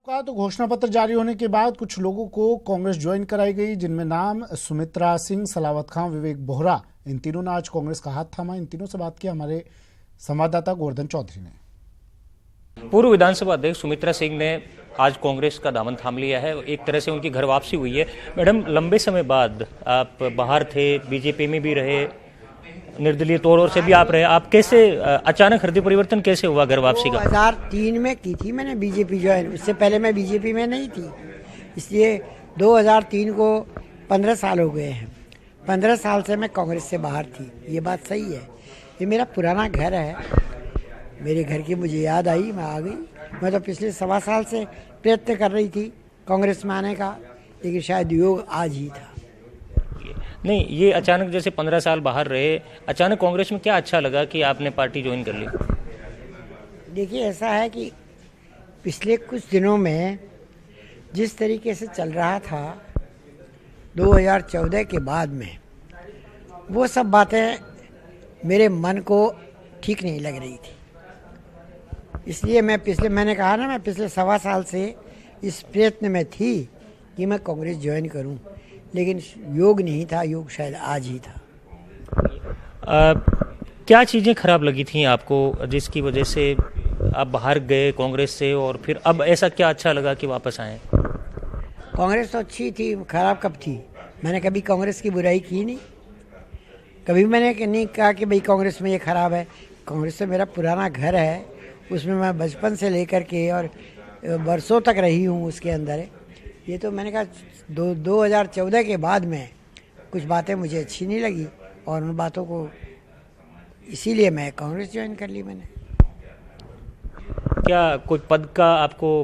का तो घोषणा पत्र जारी होने के बाद कुछ लोगों को कांग्रेस ज्वाइन कराई गई, जिनमें नाम सुमित्रा सिंह, सलावत खान, विवेक बोहरा। इन तीनों ने आज कांग्रेस का हाथ थामा। इन तीनों से बात की हमारे संवाददाता गोवर्धन चौधरी ने। पूर्व विधानसभा अध्यक्ष सुमित्रा सिंह ने आज कांग्रेस का दामन थाम लिया है। एक तरह से उनकी घर वापसी हुई है। मैडम, लंबे समय बाद आप बाहर थे, बीजेपी में भी रहे, निर्दलीय तौर से भी आप रहे। आप कैसे अचानक हृदय परिवर्तन कैसे हुआ घर वापसी का? 2003 में की थी मैंने बीजेपी ज्वाइन। उससे पहले मैं बीजेपी में नहीं थी, इसलिए 2003 को 15 साल हो गए हैं। 15 साल से मैं कांग्रेस से बाहर थी, ये बात सही है। ये मेरा पुराना घर है, मेरे घर की मुझे याद आई, मैं आ गई। मैं तो पिछले 1.25 साल से प्रयत्न कर रही थी कांग्रेस में आने का, लेकिन शायद योग आज ही था। नहीं, ये अचानक जैसे 15 साल बाहर रहे, अचानक कांग्रेस में क्या अच्छा लगा कि आपने पार्टी ज्वाइन कर ली? देखिए, ऐसा है कि पिछले कुछ दिनों में जिस तरीके से चल रहा था 2014 के बाद में, वो सब बातें मेरे मन को ठीक नहीं लग रही थी। इसलिए मैंने कहा ना, मैं पिछले 1.25 साल से इस प्रयत्न में थी कि मैं कांग्रेस ज्वाइन करूं, लेकिन योग नहीं था, योग शायद आज ही था। क्या चीज़ें खराब लगी थी आपको जिसकी वजह से आप बाहर गए कांग्रेस से, और फिर अब ऐसा क्या अच्छा लगा कि वापस आए? कांग्रेस तो अच्छी थी, खराब कब थी? मैंने कभी कांग्रेस की बुराई की नहीं, कभी मैंने नहीं कहा कि भाई कांग्रेस में ये खराब है। कांग्रेस तो मेरा पुराना घर है, उसमें मैं बचपन से लेकर के और बरसों तक रही हूँ उसके अंदर। ये तो मैंने कहा 2014 के बाद में कुछ बातें मुझे अच्छी नहीं लगी, और उन बातों को इसीलिए मैं कांग्रेस ज्वाइन कर ली मैंने। क्या कोई पद का आपको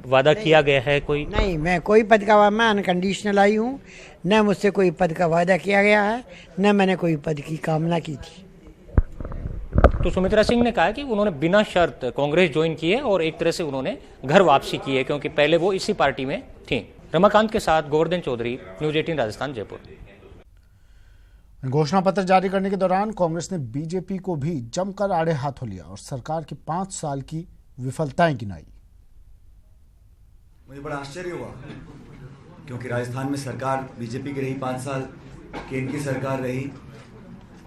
वादा किया गया है? कोई नहीं, मैं कोई पद का, मैं अनकंडीशनल आई हूँ। न मुझसे कोई पद का वादा किया गया है, न मैंने कोई पद की कामना की थी। तो सुमित्रा सिंह ने कहा कि उन्होंने बिना शर्त कांग्रेस ज्वाइन की है और एक तरह से उन्होंने घर वापसी की है, क्योंकि पहले वो इसी पार्टी में थी। रमाकांत के साथ गोवर्धन चौधरी, न्यूज़ 18 राजस्थान, जयपुर। घोषणा पत्र जारी करने के दौरान कांग्रेस ने बीजेपी को भी जमकर आड़े हाथों लिया और सरकार की 5 साल की विफलताएं गिनाई। मुझे बड़ा आश्चर्य हुआ, क्योंकि राजस्थान में सरकार बीजेपी की रही 5 साल, केंद्र की सरकार रही।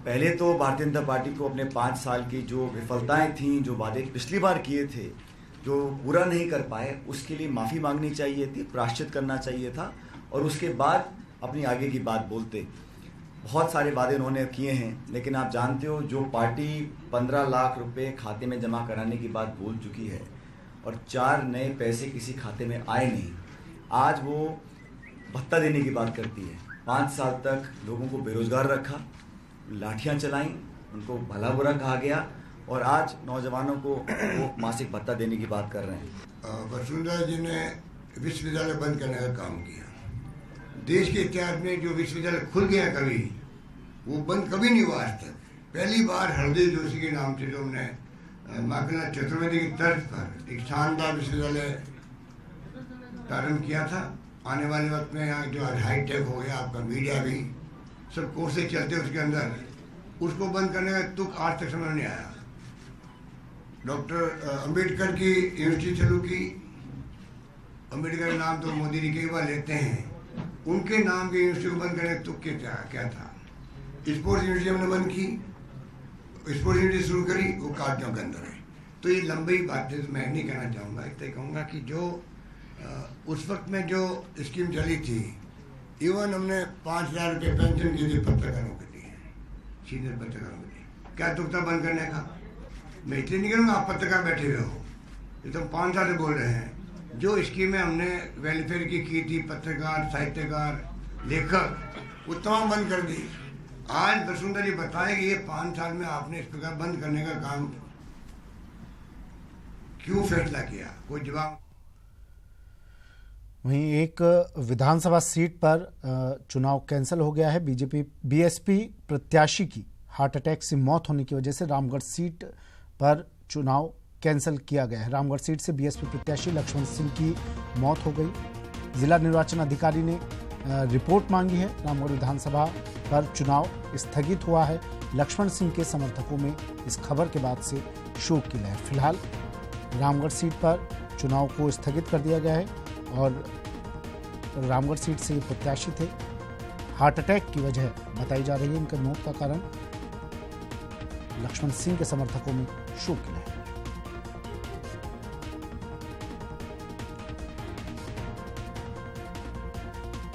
पहले तो भारतीय जनता पार्टी को अपने 5 साल की जो विफलताएं थीं, जो वादे पिछली बार किए थे, जो पूरा नहीं कर पाए, उसके लिए माफ़ी मांगनी चाहिए थी, प्रायश्चित करना चाहिए था, और उसके बाद अपनी आगे की बात बोलते। बहुत सारे वादे उन्होंने किए हैं, लेकिन आप जानते हो, जो पार्टी 15 लाख रुपए खाते में जमा कराने की बात बोल चुकी है और 4 नए पैसे किसी खाते में आए नहीं, आज वो भत्ता देने की बात करती है। 5 साल तक लोगों को बेरोजगार रखा, लाठियां चलाई, उनको भला बुरा कहा गया, और आज नौजवानों को वो मासिक भत्ता देने की बात कर रहे हैं। वसुंधरा जी ने विश्वविद्यालय बंद करने का काम किया। देश के इतिहास में जो विश्वविद्यालय खुल गया कभी, वो बंद कभी नहीं हुआ आज तक। पहली बार हरदेव जोशी के नाम से जो हमने माखनलाल चतुर्वेदी की तर्ज पर एक शानदार विश्वविद्यालय प्रारंभ किया था। आने वाले वक्त में यहाँ जो हाईटेक हो गया, आपका मीडिया भी, सब कोर्सेज चलते उसके अंदर, उसको बंद करने का तुक आज तक समझ नहीं आया। डॉक्टर अंबेडकर की यूनिवर्सिटी चालू की। अंबेडकर नाम तो मोदी जी कई बार लेते हैं, उनके नाम की यूनिवर्सिटी को बंद करने का तुक क्या था? स्पोर्ट्स यूनिवर्सिटी हमने बंद की, स्पोर्ट्स यूनिवर्सिटी शुरू करी, वो काटने के अंदर है। तो ये लंबी बातें मैं नहीं कहना चाहूँगा। इतना कहूँगा कि जो उस वक्त में जो स्कीम चली थी, इवन हमने 5,000 रुपये पेंशन के लिए पत्रकारों के लिए, सीनियर पत्रकारों के लिए, क्या तुक था बंद करने का? मैं इसलिए नहीं करूँगा, आप पत्रकार बैठे हुए हो, ये तो 5 साल से बोल रहे हैं। जो स्कीमें हमने वेलफेयर की थी, पत्रकार, साहित्यकार, लेखक, वो तमाम बंद कर दी। आज वसुंधरा जी बताएं कि ये 5 साल में आपने इस प्रकार बंद करने का काम क्यों फैसला किया? कोई जवाब। वहीं एक विधानसभा सीट पर चुनाव कैंसिल हो गया है। बीएसपी प्रत्याशी की हार्ट अटैक से मौत होने की वजह से रामगढ़ सीट पर चुनाव कैंसिल किया गया है। रामगढ़ सीट से बीएसपी प्रत्याशी लक्ष्मण सिंह की मौत हो गई। जिला निर्वाचन अधिकारी ने रिपोर्ट मांगी है। रामगढ़ विधानसभा पर चुनाव स्थगित हुआ है। लक्ष्मण सिंह के समर्थकों में इस खबर के बाद से शोक की लहर। फिलहाल रामगढ़ सीट पर चुनाव को स्थगित कर दिया गया है और रामगढ़ सीट से ये प्रत्याशी थे। हार्ट अटैक की वजह बताई जा रही है। इनके मौत का कारण लक्ष्मण सिंह के समर्थकों में शोक की लहर।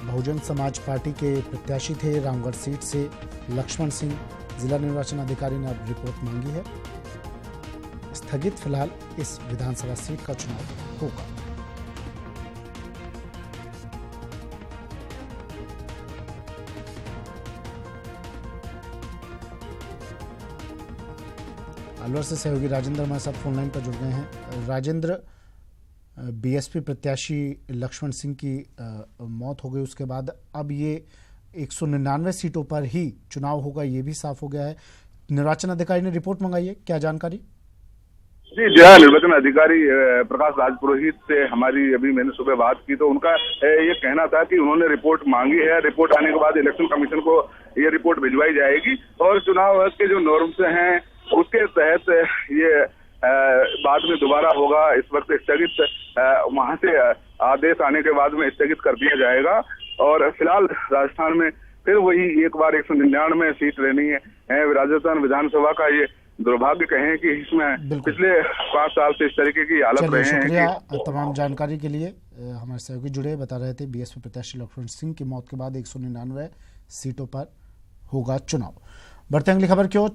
बहुजन समाज पार्टी के प्रत्याशी थे रामगढ़ सीट से लक्ष्मण सिंह। जिला निर्वाचन अधिकारी ने अब रिपोर्ट मांगी है। स्थगित फिलहाल इस विधानसभा सीट का चुनाव होगा। अलवर से सहयोगी राजेंद्र हमारे साथ फोन लाइन पर जुड़ गए हैं। राजेंद्र, बीएसपी प्रत्याशी लक्ष्मण सिंह की मौत हो गई, उसके बाद अब ये 199 सीटों पर ही चुनाव होगा, ये भी साफ हो गया है। निर्वाचन अधिकारी ने रिपोर्ट मंगाई है, क्या जानकारी? जी, जिला निर्वाचन अधिकारी प्रकाश राजपुरोहित से हमारी अभी मैंने सुबह बात की तो उनका ये कहना था कि उन्होंने रिपोर्ट मांगी है। रिपोर्ट आने के बाद इलेक्शन कमीशन को ये रिपोर्ट भिजवाई जाएगी और चुनाव के जो नॉर्म्स हैं उसके तहत ये बाद में दोबारा होगा। इस वक्त स्थगित वहां से आदेश आने के बाद में स्थगित कर दिया जाएगा और फिलहाल राजस्थान में फिर वही एक बार 199 सीट लेनी है। राजस्थान विधानसभा का ये दुर्भाग्य कहें कि इसमें पिछले 5 साल से इस तरीके की हालत रहे हैं। शुक्रिया तमाम जानकारी के लिए। हमारे सहयोगी जुड़े बता रहे थे बीएसपी प्रत्याशी लक्ष्मण सिंह की मौत के बाद 199 सीटों पर होगा चुनाव। बढ़ते हैं अगली खबर की ओर।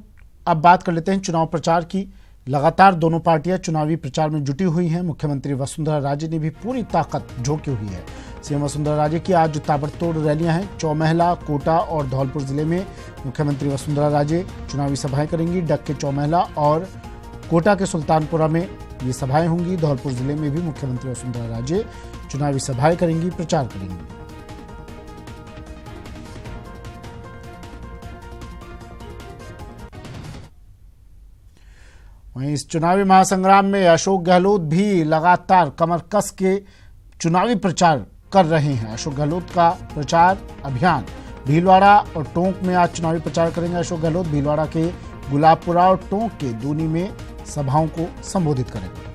अब बात कर लेते हैं चुनाव प्रचार की। लगातार दोनों पार्टियां चुनावी प्रचार में जुटी हुई हैं। मुख्यमंत्री वसुंधरा राजे ने भी पूरी ताकत झोंकी हुई है। सीएम वसुंधरा राजे की आज ताबड़तोड़ रैलियां हैं। चौमहला, कोटा और धौलपुर जिले में मुख्यमंत्री वसुंधरा राजे चुनावी सभाएं करेंगी। डग के चौमहला और कोटा के सुल्तानपुरा में ये सभाएं होंगी। धौलपुर जिले में भी मुख्यमंत्री वसुंधरा राजे चुनावी सभाएं करेंगी, प्रचार करेंगी। वहीं इस चुनावी महासंग्राम में अशोक गहलोत भी लगातार कमर कस के चुनावी प्रचार कर रहे हैं। अशोक गहलोत का प्रचार अभियान भीलवाड़ा और टोंक में आज चुनावी प्रचार करेंगे। अशोक गहलोत भीलवाड़ा के गुलाबपुरा और टोंक के दूनी में सभाओं को संबोधित करेंगे।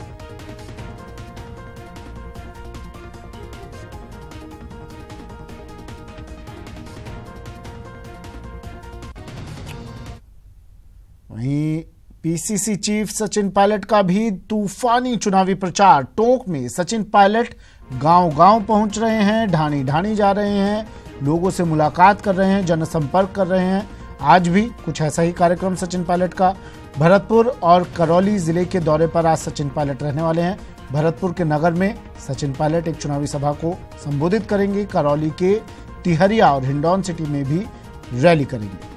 वहीं पीसीसी चीफ सचिन पायलट का भी तूफानी चुनावी प्रचार। टोंक में सचिन पायलट गांव-गांव पहुंच रहे हैं, ढाणी-ढाणी जा रहे हैं, लोगों से मुलाकात कर रहे हैं, जनसंपर्क कर रहे हैं। आज भी कुछ ऐसा ही कार्यक्रम सचिन पायलट का। भरतपुर और करौली जिले के दौरे पर आज सचिन पायलट रहने वाले हैं। भरतपुर के नगर में सचिन पायलट एक चुनावी सभा को संबोधित करेंगे। करौली के तिहरिया और हिंडौन सिटी में भी रैली करेंगे।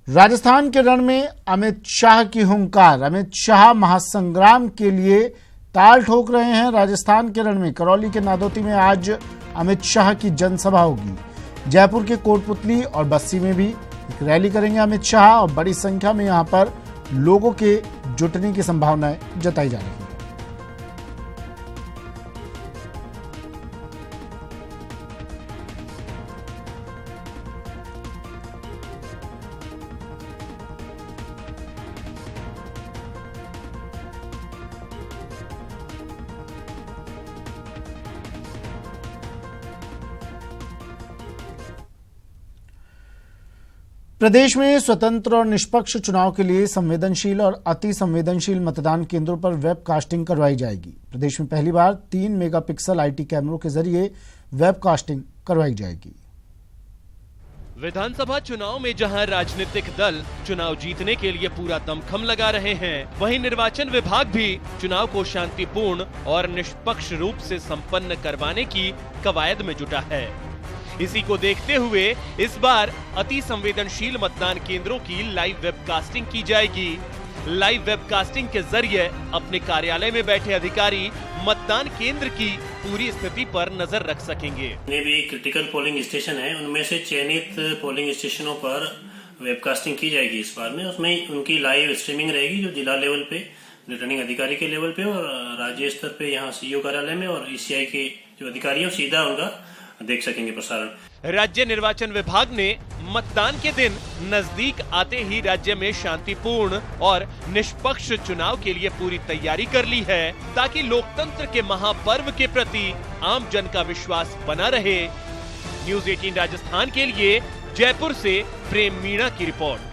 राजस्थान के रण में अमित शाह की हुंकार। अमित शाह महासंग्राम के लिए ताल ठोक रहे हैं। राजस्थान के रण में करौली के नादौती में आज अमित शाह की जनसभा होगी। जयपुर के कोटपुतली और बस्सी में भी एक रैली करेंगे अमित शाह और बड़ी संख्या में यहां पर लोगों के जुटने की संभावनाएं जताई जा रही है। प्रदेश में स्वतंत्र और निष्पक्ष चुनाव के लिए संवेदनशील और अति संवेदनशील मतदान केंद्रों पर वेबकास्टिंग करवाई जाएगी। प्रदेश में पहली बार 3 मेगापिक्सल आईटी कैमरों के जरिए वेबकास्टिंग करवाई जाएगी। विधानसभा चुनाव में जहां राजनीतिक दल चुनाव जीतने के लिए पूरा दमखम लगा रहे हैं, वहीं निर्वाचन विभाग भी चुनाव को शांतिपूर्ण और निष्पक्ष रूप से संपन्न करवाने की कवायद में जुटा है। इसी को देखते हुए इस बार अति संवेदनशील मतदान केंद्रों की लाइव वेबकास्टिंग की जाएगी। लाइव वेबकास्टिंग के जरिए अपने कार्यालय में बैठे अधिकारी मतदान केंद्र की पूरी स्थिति पर नजर रख सकेंगे। जितने भी क्रिटिकल पोलिंग स्टेशन हैं, उनमें से चयनित पोलिंग स्टेशनों पर वेबकास्टिंग की जाएगी इस बार में। उसमें उनकी लाइव स्ट्रीमिंग रहेगी, जो जिला लेवल पे रिटर्निंग अधिकारी के लेवल पे और राज्य स्तर पे यहाँ सीईओ कार्यालय में और ईसीआई के जो अधिकारी हैं सीधा उनका देख सकेंगे प्रसारण। राज्य निर्वाचन विभाग ने मतदान के दिन नजदीक आते ही राज्य में शांतिपूर्ण और निष्पक्ष चुनाव के लिए पूरी तैयारी कर ली है, ताकि लोकतंत्र के महापर्व के प्रति आम जन का विश्वास बना रहे। न्यूज़ 18 राजस्थान के लिए जयपुर से प्रेम मीणा की रिपोर्ट।